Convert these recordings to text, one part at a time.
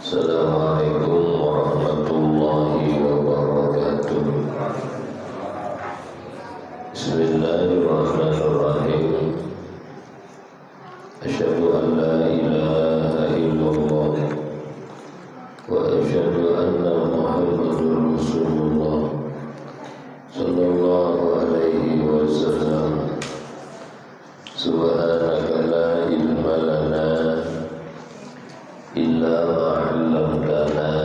Assalamualaikum warahmatullahi wabarakatuh. Bismillahirrahmanirrahim. Asyhadu an la ilaha illallah wa asyhadu anna Muhammadar Rasulullah sallallahu alaihi wasallam. Subhanaka la ilma lana illa ma 'allamtana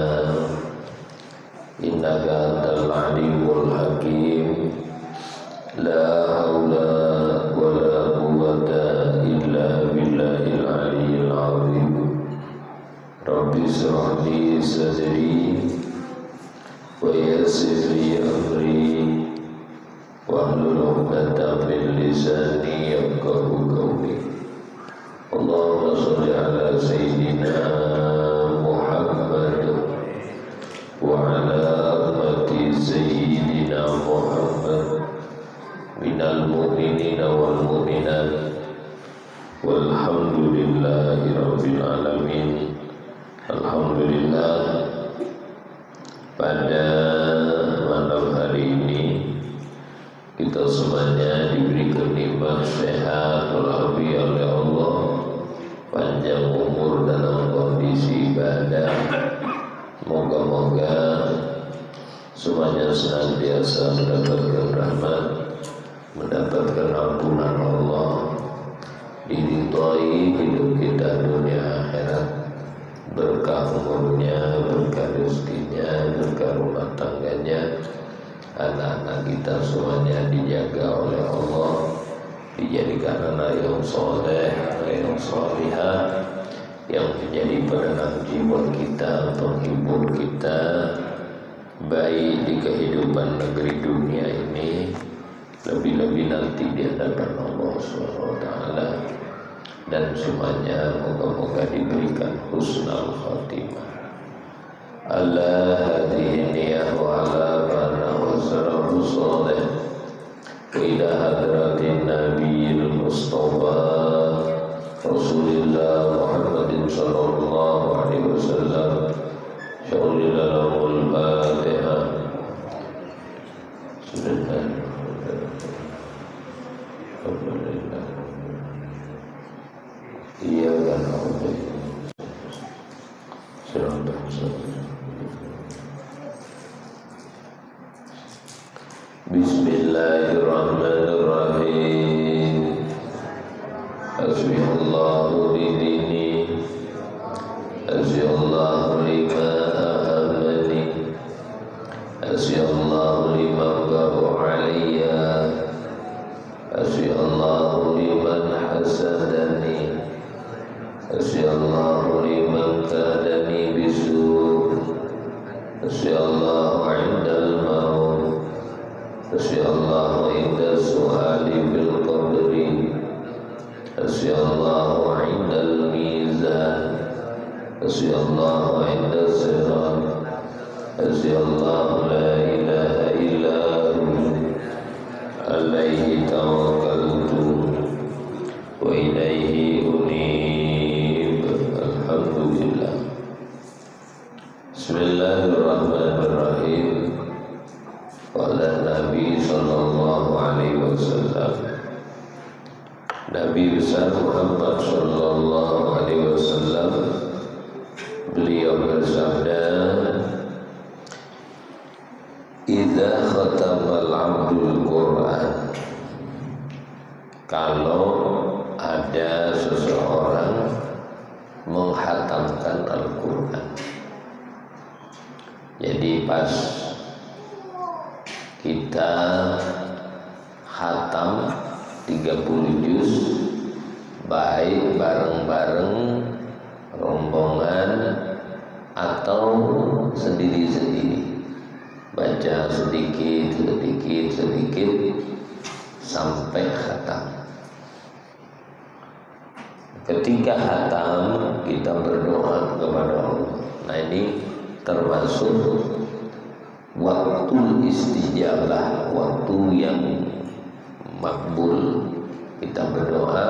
innaka antal alimul hakim. La haula wala quwwata illa billahil aliyyil azim. Rabbi shrah li sadri wa yassir li amri wahlul 'uqdatam min lisani yafqahu qawli. Allahumma shalli ala sayyidina Muhammad wa ala ummati sayyidina Muhammad minal mu'minina wal mu'minat walhamdulillahi rabbil alamin. Alhamdulillah, pada malam hari ini kita semuanya diberikan nikmat sehat walafiat oleh Allah, panjang umur dalam kondisi ibadah. Moga-moga semuanya senantiasa mendapatkan rahmat, mendapatkan ampunan Allah, diridhai hidup kita dunia akhirat, berkah umurnya, berkah rezekinya, berkah rumah tangganya, anak-anak kita semuanya dijaga oleh Allah, dijadikan anak yang soleh, yang solihah, yang menjadi penenang jiwa kita, penghibur kita, baik di kehidupan negeri dunia ini, lebih-lebih nanti di hadapan Allah SWT. Dan semuanya moga-moga diberikan husnul khatimah. Ala hadhihi niyah wa ala mana wa salamu salih wa ila hadratin nabiyil mustafa Rasulillah Muhammadin sallallahu alaihi wasallam. Syaulilah lahul fatihah. Alhamdulillah. Iya kan Allah. Bismillahirrahmanirrahim. Hasbiyallahu li dini, hasbiyallahu lima ahamani, hasbiyallahu lima bahu aliyya, hasbiyallahu liman hasadani, hasbiyallahu liman kadani bisu, hasbiyallahu indal maut, hasbiyallahu inda su'ali bil qabri, hasbiyallahu indal mizan, hasbiyallahu inda sirat, hasbiyallahu la ilaha illa hu alaihi tawakkaltu wa ilaihi unib. Alhamdulillah. Bismillahirrahmanirrahim. Qala Nabi sallallahu alaihi wasallam, Nabi besar Muhammad sallallahu alaihi wasallam, beliau bersabda, idza khatamal 'abdul Qur'an, kalau ada seseorang menghatamkan Al-Quran. Jadi pas kita khatam 30 juz, baik bareng-bareng, rombongan atau sendiri-sendiri, baca sedikit sampai khatam. Ketika khatam kita berdoa kepada Allah. Nah, ini termasuk waktu istijabah, waktu yang makbul. Kita berdoa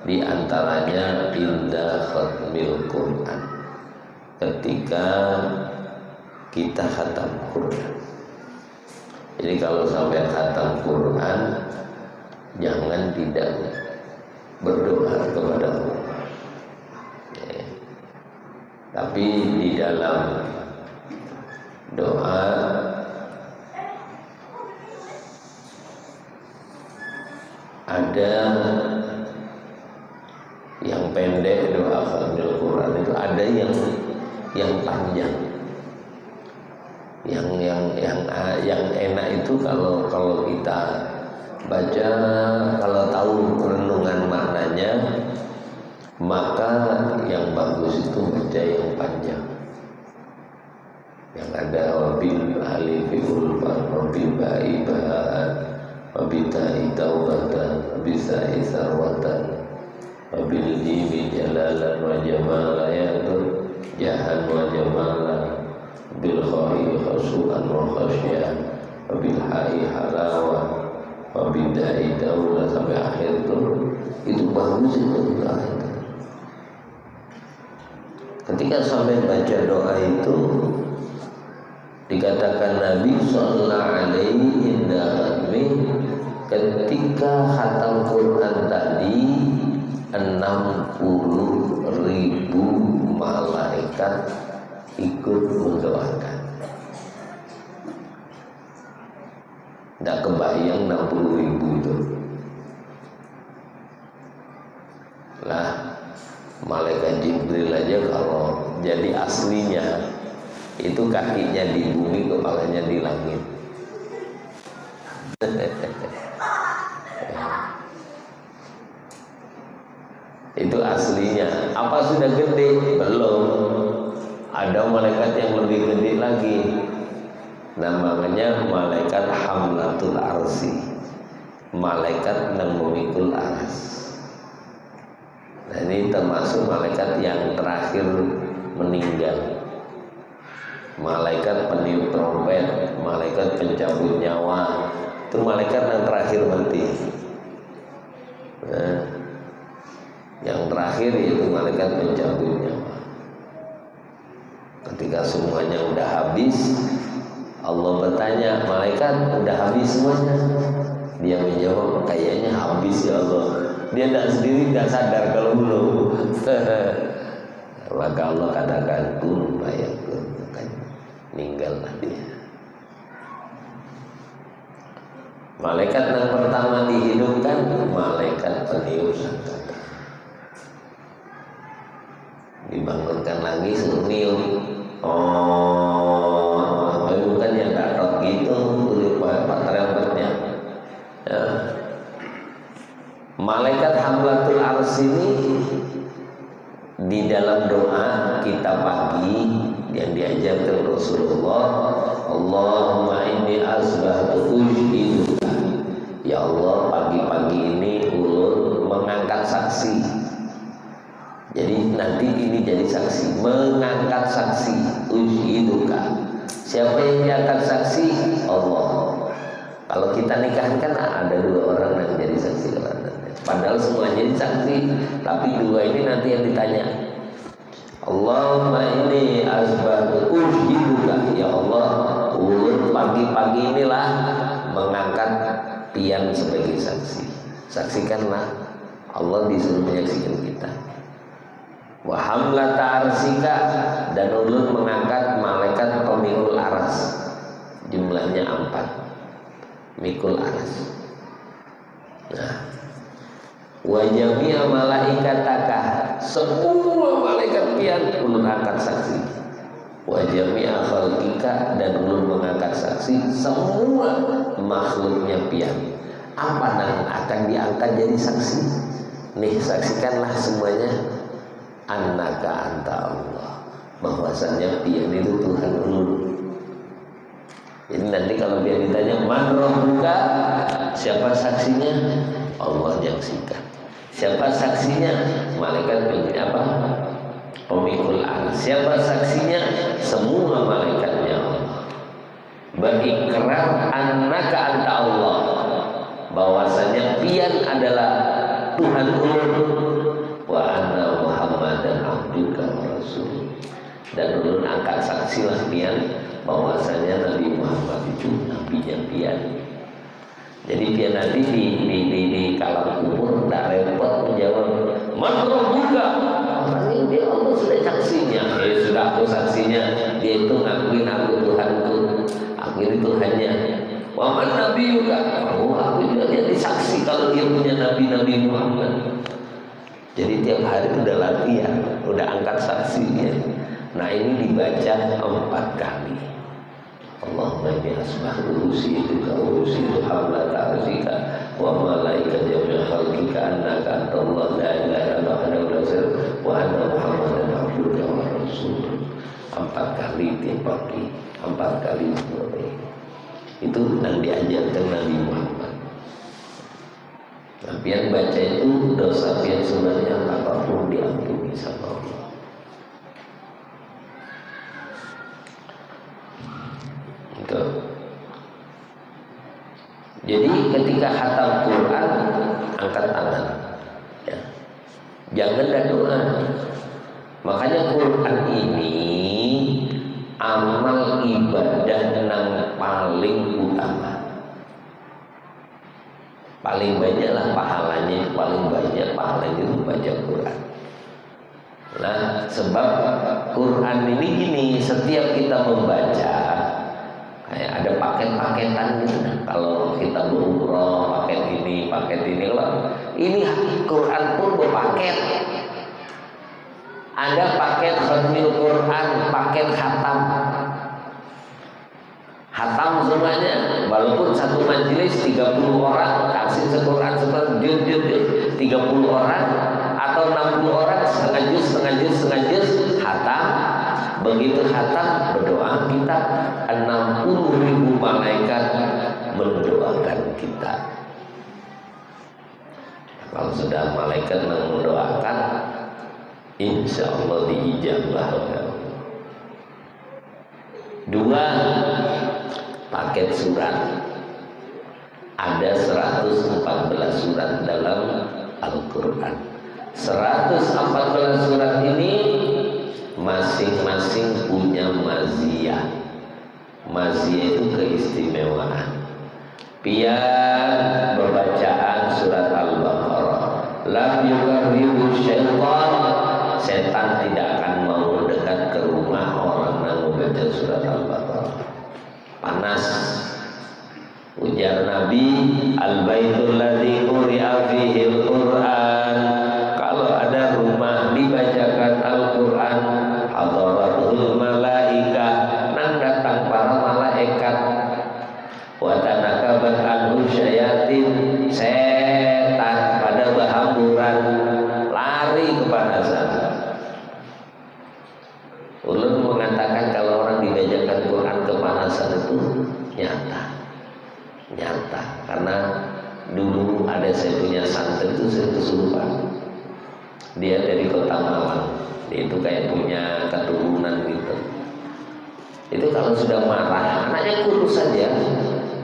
di antaranya indah khatmil Quran, ketika kita khatam Quran. Jadi kalau sampai khatam Quran, jangan tidak berdoa kepada Allah. Ya. Tapi di dalam doa ada yang pendek, doa khatamul Quran itu ada yang panjang. Yang enak itu kalau kita baca, kalau tahu renungan maknanya, maka yang bagus itu baca yang panjang. Yang ada wabil alifi ulfan, wabil ba'ibahan, wabitai taubatan, wabisai sarwatan, wabil jimi jalalan wa jamalayatun, jahan wa jamalan, bil khari khasu'an wa khasyian, wabil hai halawah, wabidai daulah, sampai akhir itu bagus itu doa itu. Ketika sampai baca doa itu, dikatakan Nabi sallallahu alaihi wasallam ketika khatam Quran tadi 60.000 malaikat ikut mendoakan. Tidak kebayang 60.000 itu. Lah, malaikat Jibril aja kalau jadi aslinya itu kakinya di bumi, kepalanya di langit. Itu aslinya. Apa sudah gede? Belum. Ada malaikat yang lebih gede lagi. Namanya malaikat Hamlatul Arsi, malaikat yang memikul aras. Nah, ini termasuk malaikat yang terakhir meninggal. Malaikat peniup trompet, malaikat pencabut nyawa, itu malaikat yang terakhir mati. Nah, yang terakhir itu malaikat pencabut nyawa. Ketika semuanya udah habis, Allah bertanya, malaikat udah habis semuanya? Dia menjawab, kayaknya habis ya Allah. Dia sendiri tidak sadar kalau belum. Maka Allah katakan, kun fayakun, meninggallah dia. Malaikat yang pertama dihidupkan, malaikat peniup sangkakala. Dibangunkan lagi suruh niup. Oh, bukan yang datot gitu, Pak terempetnya. Ya. Malaikat Hamlatul Ars ini di dalam doa kita pagi yang diajarkan Rasulullah, Allahumma inni asbahtu ushiduka. Ya Allah, pagi-pagi ini ulun mengangkat saksi. Jadi nanti ini jadi saksi, mengangkat saksi, ushiduka. Siapa yang diangkat saksi? Allah. Kalau kita nikahan kan ada 2 orang yang jadi saksi. Padahal semua jadi saksi, tapi 2 ini nanti yang ditanya. Allahumma inni asbahtu ushiduka. Ya Allah, ulun pagi-pagi inilah mengangkat pian sebagai saksi. Saksikanlah, Allah disuruh menyaksikan kita. Wa hamlata arsika, dan ulun mengangkat malaikat pemikul aras. Jumlahnya 4, mikul aras. Nah, wa jami'a malaikataka, semua malaikat pian ulun angkat saksi. Wa jami'a khalqika, dan ulun mengangkat saksi semua makhluknya pian. Apa yang akan diangkat jadi saksi? Nih, saksikanlah semuanya. Annaka anta Allah, bahwasannya pian itu Tuhan ulun. Jadi nanti kalau dia ditanya man rabbuka, siapa saksinya? Allah menyaksikan. Siapa saksinya? Malaikat apa? Pemikul aras. Siapa saksinya? Semua malaikatnya Allah. Berikrar annaka anta Allah, bahwasanya pian adalah Tuhan ulun. Wa anna Muhammadan abduka wa rasul, Dan ulun angkat saksi lah pian bahwasanya Nabi Muhammad itu nabinya pian. Jadi pian nanti di kalam kubur tidak repot menjawab man rabbuka, karena dia Allah sudah saksinya. Sudah aku saksinya, dia itu ngakuin aku Tuhanku, aku ini Tuhannya. Wa man nabiyuka, aku juga dia disaksi kalau dia punya Nabi Muhammad. Jadi tiap hari udah latihan, udah angkat saksinya. Nah ini dibaca 4 kali. Allahumma inni asbahtu usiduka usidu hamla ta'zika wa malaika jami'a khalqika annaka antallah la ilaha illa anta wa anna muhammadan abduka wa rasuluh. 4 kali tiap pagi, 4 kali sore. Itu yang diajarkan Nabi Muhammad. Nah, biar baca itu dosa yang sebenarnya apapun diampuni sama Allah. Gitu. Jadi ketika khatam Quran angkat tangan, ya. Jangan ada doa. Makanya Quran ini amal ibadah yang paling utama. Paling banyaklah pahalanya, paling banyak pahalanya itu baca Quran. Nah, sebab Quran ini gini, setiap kita membaca kayak ada paket-paketan gitu. Kalau kita berumrah, paket ini lah. Ini Quran pun berpaket. Ada paket khatmil Quran, paket khatam. Khatam semuanya, walaupun satu majelis 30 orang kasih Quran seperti juz 30 orang atau 60 orang setengah juz khatam. Begitu khatam berdoa kita 60.000 malaikat mendoakan kita. Kalau sudah malaikat mendoakan, insya Allah diijabah. 2, paket surat. Ada 114 surat dalam Al-Quran. 114 surat ini masing-masing punya maziyah. Maziyah itu keistimewaan. Pian berbacaan surat Al-Baqarah, lam yukarribu syaitan, setan tidak akan mau dekat ke rumah orang yang membaca surat Al-Baqarah. Panas. Ujar Nabi, al-baitul ladzi quri'a fihi al-Qur'an, kalau ada rumah dibacakan Al-Quran, hadaratul malaika, nang datang para malaikat, wa tanakabat anhu syayatin, setan pada berhamburan lari kepanasan. Ulun mengatakan kalau orang dibacakan Quran kepanasan itu nyata, karena dulu ada saya punya santri itu saya kesurupan. Dia dari Kota Malang, dia itu kayak punya keturunan gitu. Itu kalau sudah marah, anaknya kurus saja,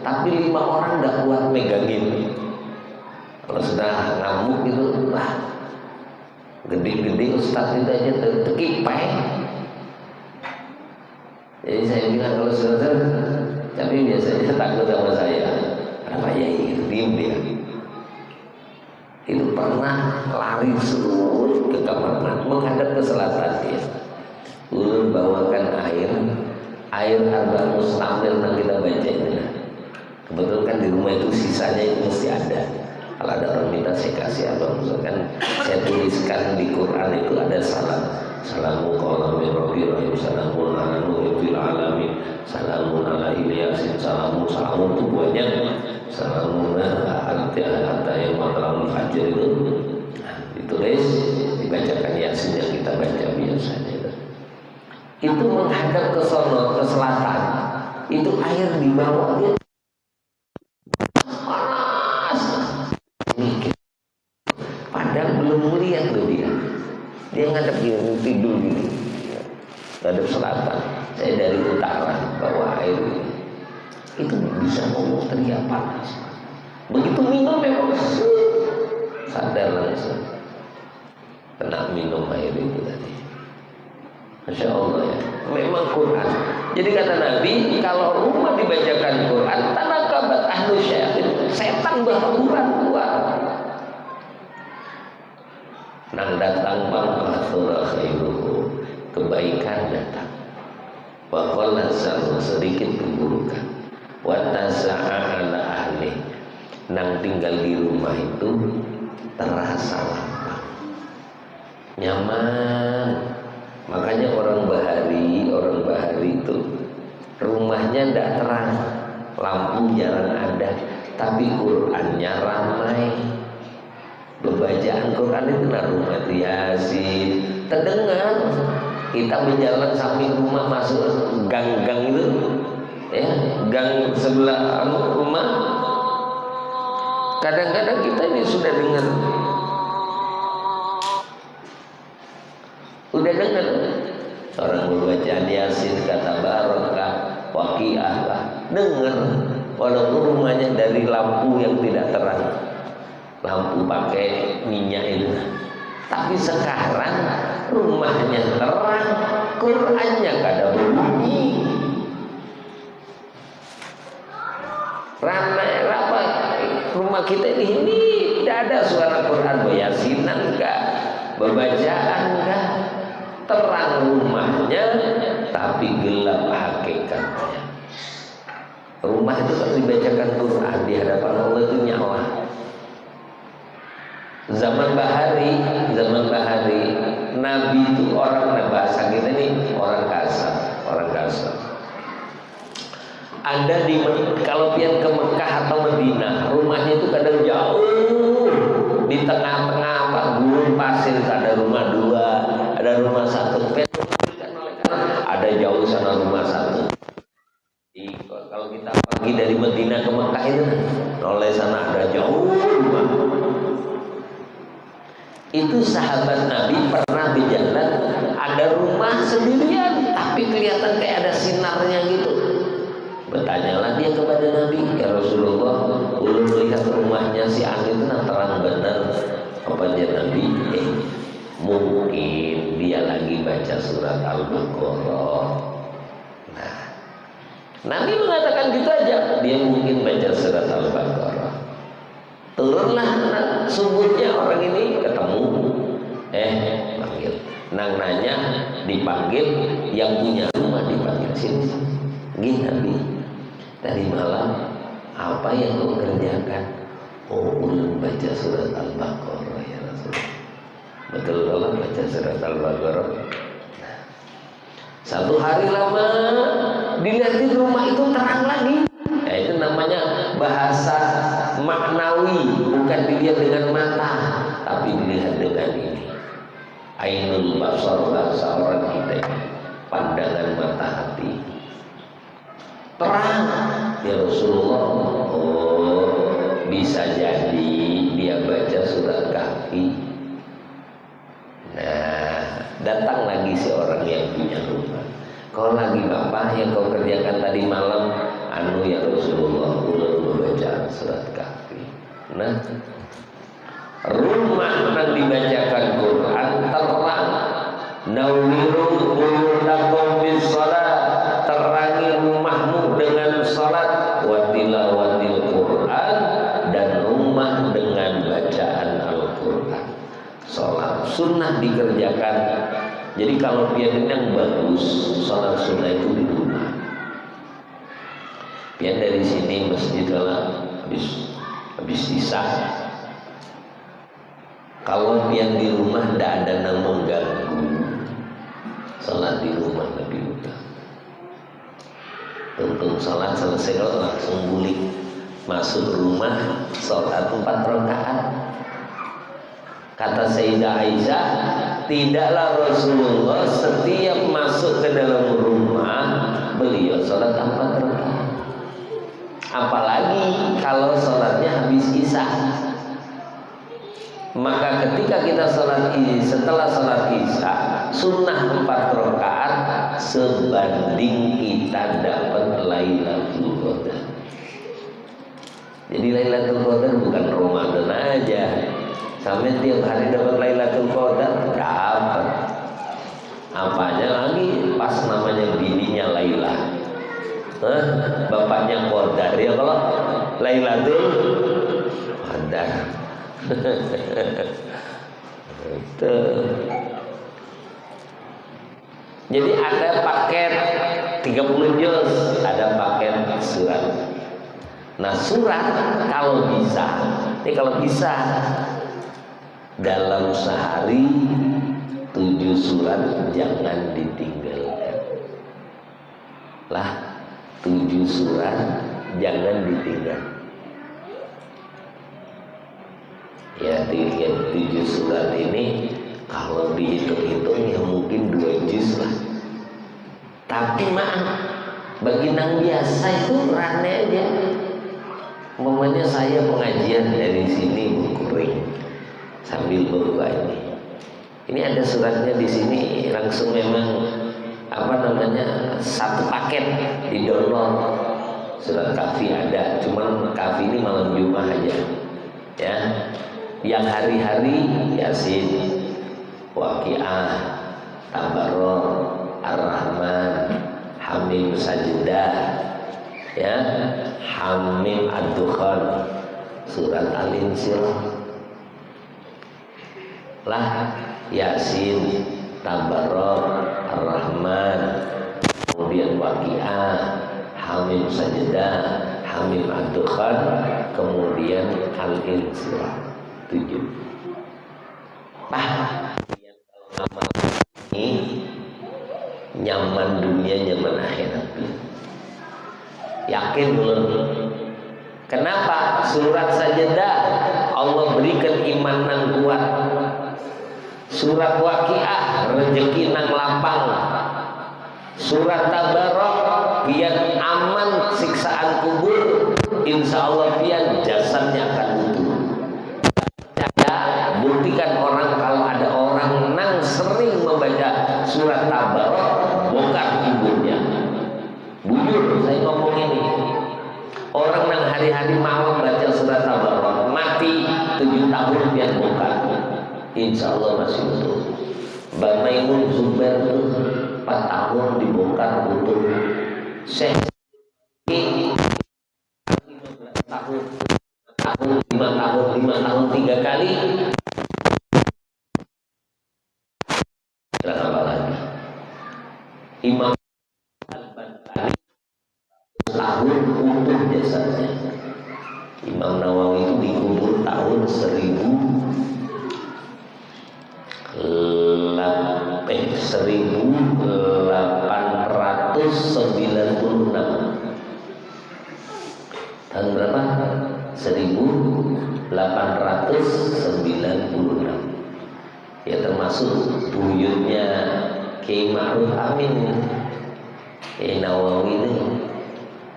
tapi 5 orang tidak kuat megangin. Kalau sudah ngamuk gitu, wah, gede-gede ustaz itu aja terkipai. Jadi saya bilang kalau sudah, tapi biasanya takut sama saya. Apa ya itu diem dia. Itu pernah lari seluruh ke kamar menghadap ke selatan dia. Ulun bawakan air Arba'in Mustamil yang kita baca ini. Kebetulan kan di rumah itu sisanya itu mesti ada. Kalau ada orang minta saya kasih abang, misalkan saya tuliskan di Quran itu ada salam. Salamun qawlan min rabbir rahim, salamun ala nuhin fil alamin, salamun ala Ilyasin, salamun itu banyak. Salamun hatta yang matla'ul fajr itu. Nah, ditulis, dibacakan Yasin yang kita baca biasanya itu. Itu menghadap ke sono, ke selatan. Itu air di bawah dia panas. Padahal belum melihat loh dia. Dia ngadep gini, tidur gini, ngadep selatan. Saya dari utara bawa air ini. Itu bisa ngomong teriak panas. Begitu minum memang sadar langsung. Kena minum air itu tadi. Masya Allah ya. Memang Quran. Jadi kata Nabi, kalau rumah dibacakan Quran, tanakabat ahlu syaitan, setan berhamburan keluar. Nang datang bangkasura khairuhu, kebaikan datang. Wa qalla sedikit keburukan. Wa tasa'a ala ahli, nang tinggal di rumah itu terasa lapang, nyaman. Makanya orang bahari itu rumahnya tidak terang, lampu jarang ada, tapi Qurannya ramai. Pembacaan Quran itu rumah Yasin terdengar. Kita berjalan samping rumah masuk gang-gang itu, ya, gang sebelah rumah. Kadang-kadang kita ini sudah dengar orang membacaan Yasin, kata Barokah, Waqiah lah, dengar. Walaupun rumahnya dari lampu yang tidak terang, lampu pakai minyak itu, tapi sekarang rumahnya terang, Qurannya kada berbunyi. Ramai apa rumah kita ini tidak ada suara Quran, Yasinan enggak, bacaan enggak. Terang rumahnya tapi gelap hakikatnya. Rumah itu kan dibacakan Quran di hadapan Allah itu nyala. Zaman bahari Nabi itu orang, bahasa kita ini orang kasar. Ada kalau pian ke Mekah atau Madinah, rumahnya itu kadang jauh di tengah-tengah gurun pasir. Ada rumah dua, ada rumah satu. Ada jauh sana rumah satu. Kalau kita pergi dari Madinah ke Mekah itu, oleh sana ada jauh rumah. Itu sahabat Nabi pernah berjalan, ada rumah sendirian, tapi kelihatan kayak ada sinarnya gitu. Bertanyalah dia kepada Nabi, ya Rasulullah, ulun melihat rumahnya si Ani itu terang benar. Apa dia Nabi? Mungkin dia lagi baca surat Al-Baqarah. Nah, Nabi mengatakan gitu aja, dia mungkin baca surat Al-Baqarah. Turunlah subuhnya orang ini ketemu, panggil, nang nanya, dipanggil, yang punya rumah dipanggil, sini, gini Nabi, tadi malam apa yang kau kerjakan? Oh, ulun baca surat Al-Baqarah ya Rasulullah. Betul Allah baca surat Al-Baqarah. Satu hari lama dilihat di rumah itu terang lagi. Ya, itu namanya bahasa maknawi, bukan dilihat dengan mata, tapi dilihat dengan ini. Ainul basar, bahasa orang kita ini, pandangan mata hati. Terang ya Rasulullah. Oh, bisa jadi dia baca surat Kahfi. Nah, datang lagi si orang yang punya rumah. Kau lagi apa yang kau kerjakan tadi malam? Anu ya Rasulullah, ulun membaca surat Kahfi. Nah, rumah yang dibacakan Quran terang. Nawiru buyutakum bis salat, terangi rumahmu dengan salat, wa tilawatil Quran, dan rumah dengan bacaan Al-Quran. Salat sunnah dikerjakan. Jadi kalau pian yang bagus, salat sunnah itu di rumah. Pian dari sini masjid lah habis isya. Kalau pian di rumah tidak ada yang mengganggu, salat di rumah lebih mudah. Untung salat selesai kalau langsung bulik masuk rumah, salat 4 rakaat. Kata Sayyidah Aisyah, tidaklah Rasulullah setiap masuk ke dalam rumah beliau salat 4 rakaat. Apalagi kalau salatnya habis isya. Maka ketika kita setelah salat isya, sunnah 4 rakaat sebanding kita dapat Lailatul Qadar. Jadi Lailatul Qadar bukan Ramadan aja. Sampai tiap hari dapat Lailatul Qadar, dapat. Apanya lagi Bapaknya Qadar ya, kalau Lailatul Qadar. Itu. Jadi ada paket 30 juz, ada paket surat. Nah surat kalau bisa dalam sehari 7 surat jangan ditinggalkan. Lah 7 surat jangan ditinggal. Ya 7 surat ini kalau dihitung-hitung ya mungkin 2 juz lah. Tapi maaf, bagi nang biasa itu rane aja. Momennya saya pengajian dari sini Bukuring sambil berdoa ini. Ini ada suratnya di sini, langsung memang satu paket di download. Surat Kahfi ada, cuman Kahfi ini malam Jumat aja. Ya, yang hari-hari Yasin, Waqiah, Tabarok, Ar-Rahman, Hamim Sajdah, ya, Hamim Ad-Dukhan, surat Al-Insyirah. Lah Yasin, Tabarok, Ar-Rahman, kemudian Waqiah, Hamim Sajdah, Hamim Ad-Dukhan, kemudian Al-Insyirah. 7. Yang kalau amal ini nyaman dunia, nyaman akhirat. Yakin belum? Kenapa? Surat Sajdah Allah berikan iman nang kuat. Surat Waqiah rezeki nang lapang. Surat Tabarok biar aman siksaan kubur, insya Allah biar jasadnya akan utuh. Buktikan orang kalau ada orang nang sering membaca surat Tabarok, bongkar kuburnya. Bujur saya ngomong ini. Orang nang hari-hari malam baca surat Tabarok mati 7 tahun biar bongkar. Insya Allah masih utuh. Mbak Maimun Zubair 4 tahun dibongkar utuh. Syekh 15 tahun, 5 tahun 3 kali. Apa lagi? Imam Al-Bantani tahun utuh jasadnya. Imam Nawawi itu dikubur tahun 1896. Tahun berapa? 1896. Ya termasuk buyutnya Kiai Ma'ruf Amin. Kiai Nawawi ini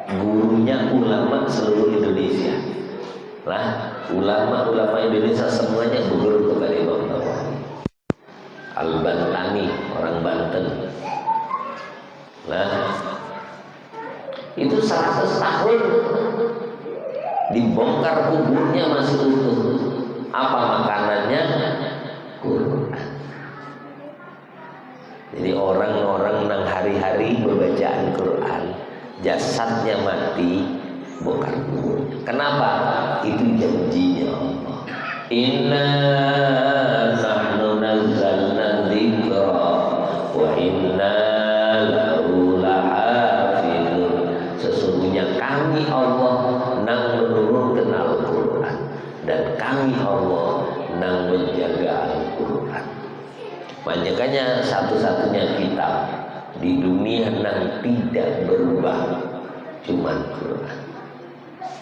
gurunya ulama seluruh Indonesia. Lah, ulama-ulama Indonesia semuanya berguru kepada Imam Nawawi. Al-Bantani, orang Banten. Nah, itu 100 tahun dibongkar kuburnya masih utuh. Apa makanannya? Quran. Jadi orang-orang nang hari-hari bacaan Quran, jasadnya mati, bongkar kubur. Kenapa? Itu janjinya Allah. Inna nahnu nazzalna dzikra wa inna lahu lahafizun. Sesungguhnya kami Allah nang menurunkan Al-Quran, dan kami Allah nang menjaga Al-Quran. Makanya satu-satunya kitab di dunia nang tidak berubah cuman Quran.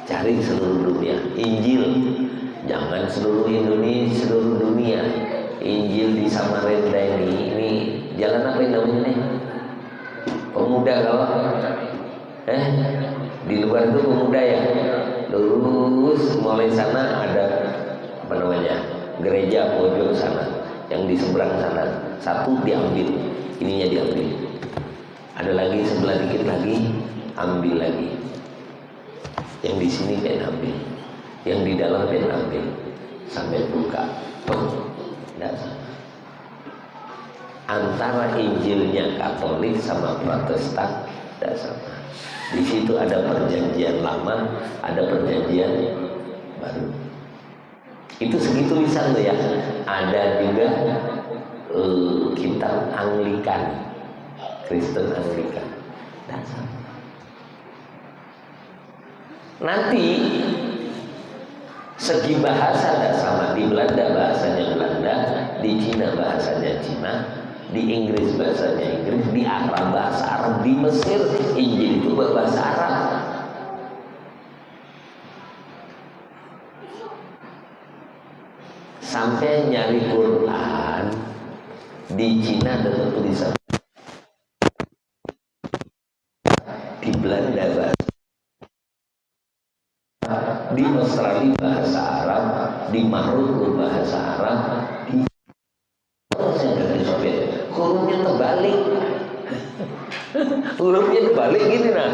Cari seluruh dunia. Injil jangan seluruh Indonesia, seluruh dunia. Injil di Samarinda ini jalan apa yang namanya nih? Pemuda kalau di luar itu pemuda ya. Lurus mulai sana ada apa namanya? Gereja pojok sana. Yang di seberang sana satu diambil, ininya diambil. Ada lagi sebelah dikit lagi, ambil lagi. Yang di sini kan ambil, yang di dalam kan ambil, sampai buka. Tidak sama. Antara Injilnya Katolik sama Protestan Tidak sama. Di situ ada perjanjian lama, ada perjanjian baru. Itu segitu lisan loh ya. Ada juga kitab Anglikan, Kristen Anglikan. Tidak sama. Nanti segi bahasa tidak sama. Di Belanda bahasanya Belanda, di Cina bahasanya Cina, di Inggris bahasanya Inggris, di Arab bahasa Arab, di Mesir Injil itu berbahasa Arab. Sampai nyari Quran di Cina ada tulisan, di Belanda bahasa, di Australia bahasa Arab, di Maroko bahasa Arab, di Soviet hurufnya terbalik. Hurufnya terbalik gini nah,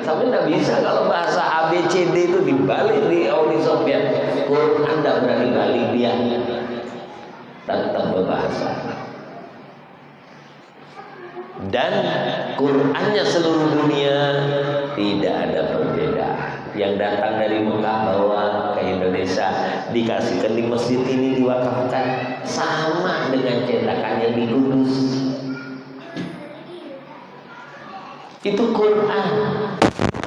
sampai nggak bisa kalau bahasa ABCD itu dibalik di Uni Soviet. Quran tidak berani balik dia, tetap berbahasa Arab. Dan Qurannya seluruh dunia tidak ada perbedaan. Yang datang dari Mekah bawa ke Indonesia, dikasihkan di masjid ini, diwakafkan, sama dengan cetakan yang di Kudus. Itu Quran.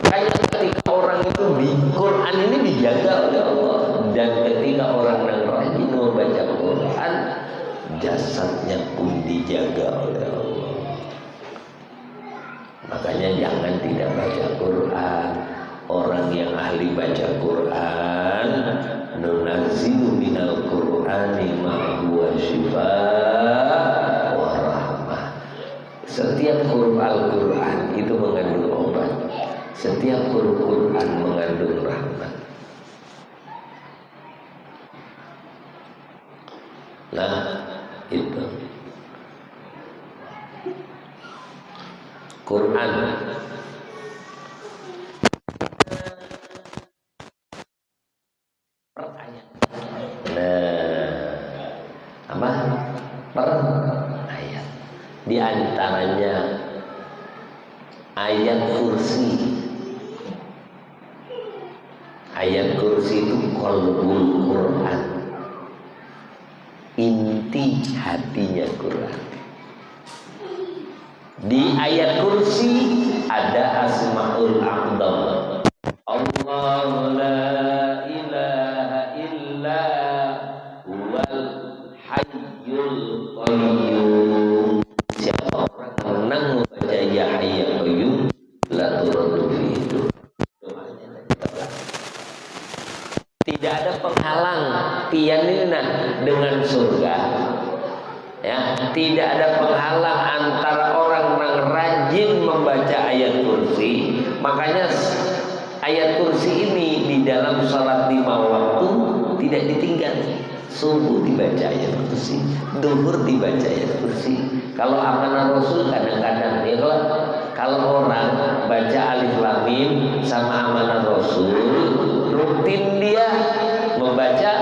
Kayak ketika orang itu di Quran ini dijaga oleh Allah, dan ketika orang yang rajin membaca Quran, jasadnya pun dijaga oleh Allah. Makanya jangan tidak baca Quran. Orang yang ahli baca Quran, nunazzilu minal Qur'ani ma huwa syifaa wa rahmah. Setiap huruf Al-Quran itu mengandung obat. Setiap huruf Quran mengandung rahmat. Nah, itu Quran. Per ayat. Di antaranya ayat kursi. Ayat kursi itu qalbul Quran, inti hatinya Quran. Di ayat kursi ada Asmaul A'zam. Allahu la ilaha illa huwal hayyul qayyum. Siapa orang menang membaca ya hayy ya qayyum la turaddu fi hidup. Tidak ada penghalang tiyanina dengan surga. Ya, tidak ada penghalang antara orang yang rajin membaca ayat kursi. Makanya ayat kursi ini di dalam salat 5 waktu tidak ditinggal. Subuh dibaca ayat kursi, duhur dibaca ayat kursi. Kalau amanah Rasul kadang-kadang ya, kalau orang baca alif lam mim sama amanah Rasul, rutin dia membaca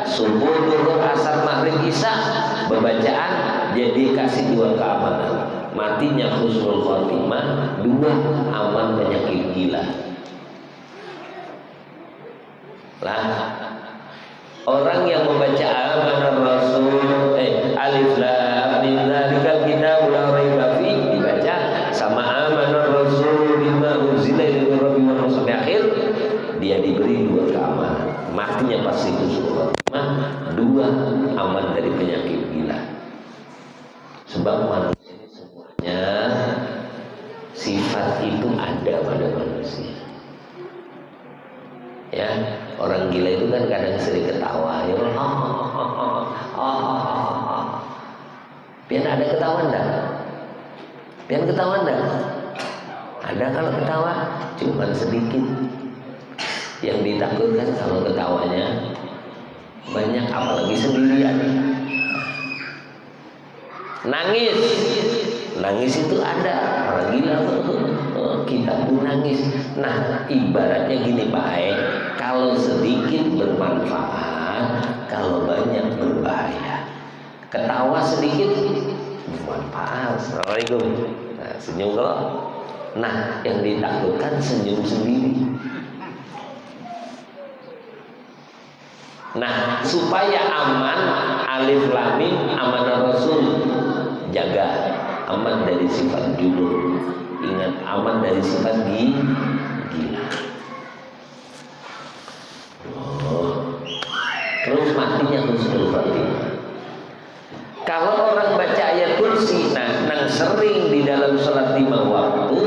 subuh, duhur, asar, maghrib, isya, bacaan jadi kasih 2 keamanan. Matinya husnul khotimah, 2 aman penyakit gila. Lah, orang yang membaca amanah Rasul, alif lam mim dzalikal kitabul la raiba fihi dibaca sama amanah Rasul bima unzila ilaihi rabbil sampai akhir, dia diberi 2 keamanan. Matinya pasti husnul khotimah, 2 aman dari penyakit gila. Sebab manusia ini semuanya sifat itu ada pada manusia. Ya, orang gila itu kan kadang sering ketawa, ya, pian ada ketawa enggak? Pian ketawa enggak? Ada kalau ketawa, cuman sedikit. Yang ditakutkan kalau ketawanya banyak, apalagi sendirian. Nangis itu ada, orang gila kita pun nangis. Nah, ibaratnya gini baik, kalau sedikit bermanfaat, kalau banyak berbahaya. Ketawa sedikit bermanfaat. Assalamualaikum. Nah, senyum kalau Nah, yang ditakutkan senyum sendiri. Nah, supaya aman, alif lam mim amanah rasul, jaga aman dari sifat judul. Ingat, aman dari sifat gila. Terus matinya husnul khotimah. Kalau orang baca ayat kursi, nang sering di dalam sholat 5 waktu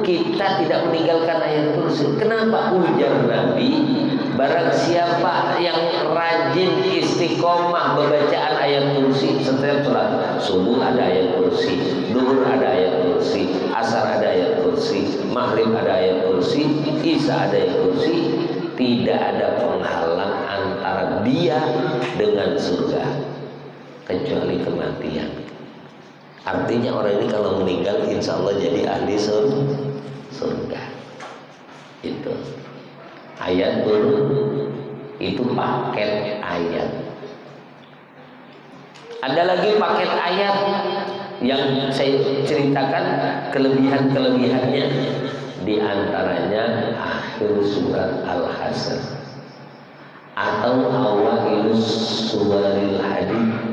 kita tidak meninggalkan ayat kursi. Kenapa? Ujar Nabi, barang siapa yang rajin istiqomah bacaan ayat kursi setiap sholat, subuh ada ayat kursi, duhur ada ayat kursi, asar ada ayat kursi, maghrib ada ayat kursi, isya ada ayat kursi, tidak ada penghalang antara dia dengan surga kecuali kematian. Artinya orang ini kalau meninggal insya Allah jadi ahli surga. Itu ayat itu paket ayat. Ada lagi paket ayat yang saya ceritakan kelebihan-kelebihannya, di antaranya akhir surat Al-Hasyr atau awailus suwaril hadid.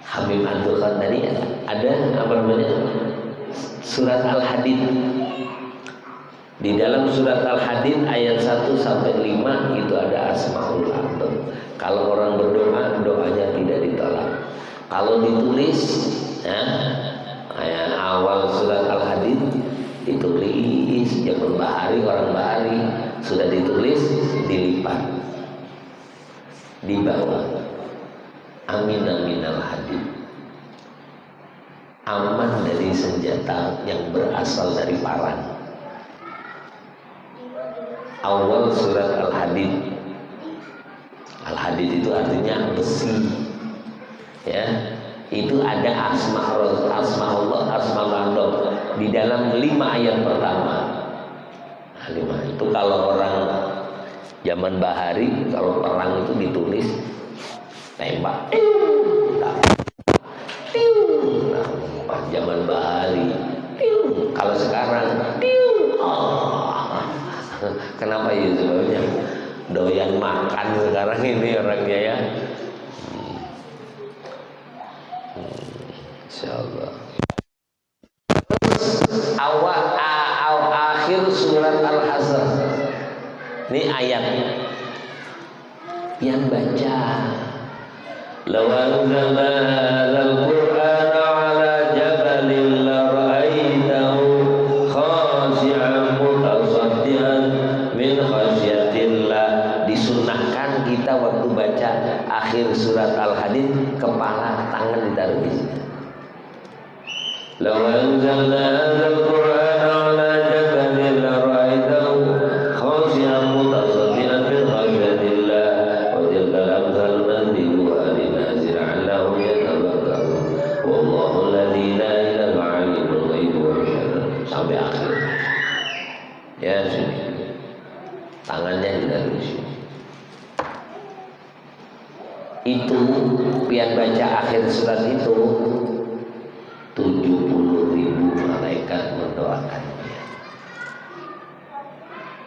Habib Abdul Khan tadi ada apa namanya surat Al-Hadid. Di dalam surat Al-Hadid ayat 1 sampai 5 itu ada Asmaul A'dzam. Kalau orang berdoa, doanya tidak ditolak. Kalau ditulis ya, ayat awal surat Al-Hadid ditulis zaman bahari, orang bahari sudah ditulis, dilipat di bawah amin aminal hadid, aman dari senjata yang berasal dari parang. Awal surat Al-Hadid. Al-Hadid itu artinya besi, ya. Itu ada asma Allah, asma Allah di dalam 5 ayat pertama. 5 itu kalau orang zaman bahari, kalau perang itu ditulis tembak, nah, zaman bahari, kalau sekarang, kenapa ya sebabnya doyan makan sekarang ini orangnya ya, insyaallah. Awal akhir surat Al-Hasyr, ini ayatnya, yang baca. Law anzalna hadzal qur'ana 'ala jabalin la ra'aitahu khashi'an mutasaddian min khasyatillah. Disunnahkan kita waktu baca akhir surat Al-Hadid, kepala tangan ditaruh di sini. Law anzalna hadzal qur'ana 'ala jabalin la ra'aitahu khashi'an mutasaddian min khasyatillah wa tilkal amthal nadhiruha linnasi la'allahum yatafakkarun wallahu alladzi la ilaha illa huwa sampai akhir. Ya, sini tangannya ditaruh di sini. Itu pian baca akhir surat itu 70.000 malaikat mendoakan dia.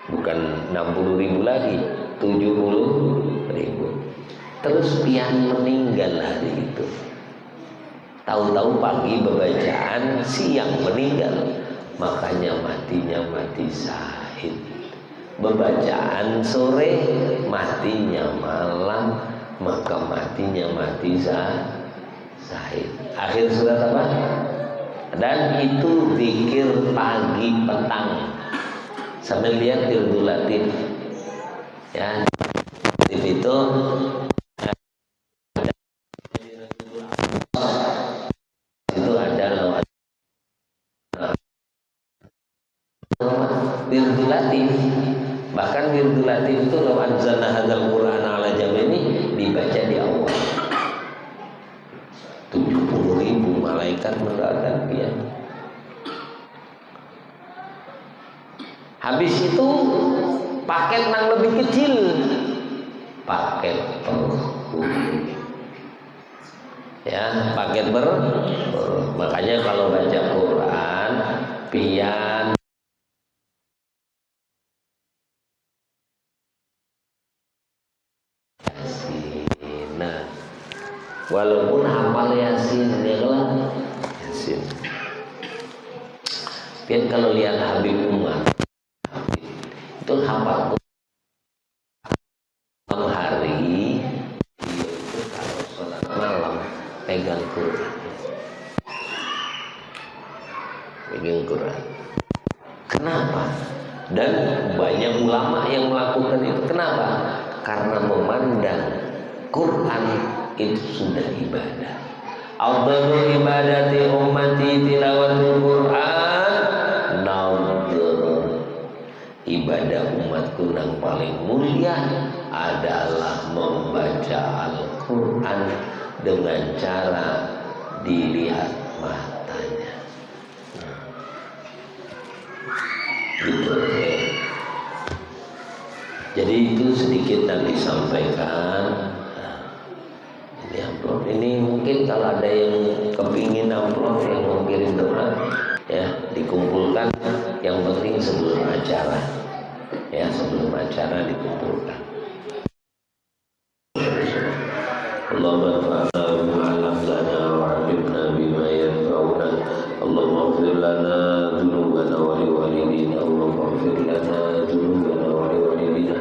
Bukan 60.000 lagi, 70.000. Terus pian meninggal hari itu. Tahu-tahu pagi bacaan, siang meninggal. Makanya matinya mati syahid. Bacaan sore, matinya malam, maka matinya mati syahid. Akhir surat apa? Dan itu zikir pagi petang. Sambil lihat Wirdul Latif. Ya, itu ada Wirdul Latif. Bahkan Wirdul Latif itu law anzalna hadzal qur'ana 'ala jabalin ini dibaca di awal. 70.000 malaikat mendoakan dia. Habis itu paket yang lebih kecil, paket berhuruf. Ya, paket berhuruf. Makanya kalau baca Quran pian. Nah, walaupun hafal Yasin ya kan Yasin. Pian kalau lihat Habib Umar itu hafal malam hari, dia itu kalau sholat malam pegang Quran. Pegang Quran. Kenapa? Dan banyak ulama yang melakukan itu. Kenapa? Karena memandang Quran itu sudah ibadah. Afdhalul ibadati ummati tilawatul Quran. Ibadah umatku yang paling mulia adalah membaca Al-Quran dengan cara dilihat matanya. Gitu ya. Jadi itu sedikit Nabi sampaikan. Ini amplop ini mungkin kalau ada yang kepingin amplop yang mau kirim doa ya dikumpulkan, yang penting sebelum acara ya, sebelum acara dikumpulkan. Allahumma fa'alna bima 'allamtana wa'allimna bima yanfa'una. Allahumma ighfir lana dhunubana wa liwalidina. Allahumma ighfir lana dhunubana wa liwalidina.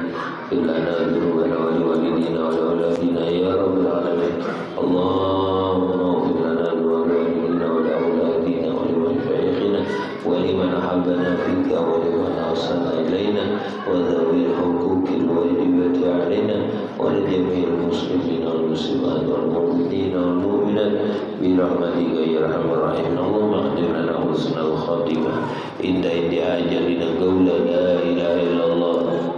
Ighfir lana dhunubana wa liwalidina wa liwalidina ya rabbal alamin. Allahumma ighfir lana wa liwalidina wa liwalidina wa liwalidina wa liman ahabbana fika wa liman ahsana ilaina wa dhawil huquqil wajibati alaina wa li jami'il muslimin wal muslimat wal mu'minin wal mu'minat bi rahmatika ya arhamar rahimin. Allahumma qaddim lana husnal khatimah inda ajalina qawla la ilaha illallah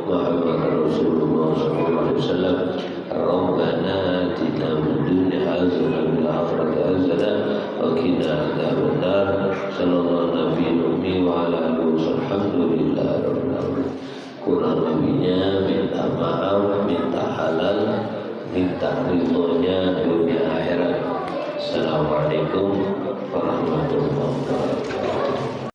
Muhammadur Rasulullah sallallahu alaihi wasallam. Rabbana atina fid dunya hasanah wa fil akhirati hasanah wa qina adzabannar. Sallallahu alaihi wa ala alihi wasallam. Alhamdulillah rabbil alamin. Kurang lebihnya minta maaf, minta halal, minta ridhonya dunia akhirat. Assalamualaikum warahmatullahi wabarakatuh.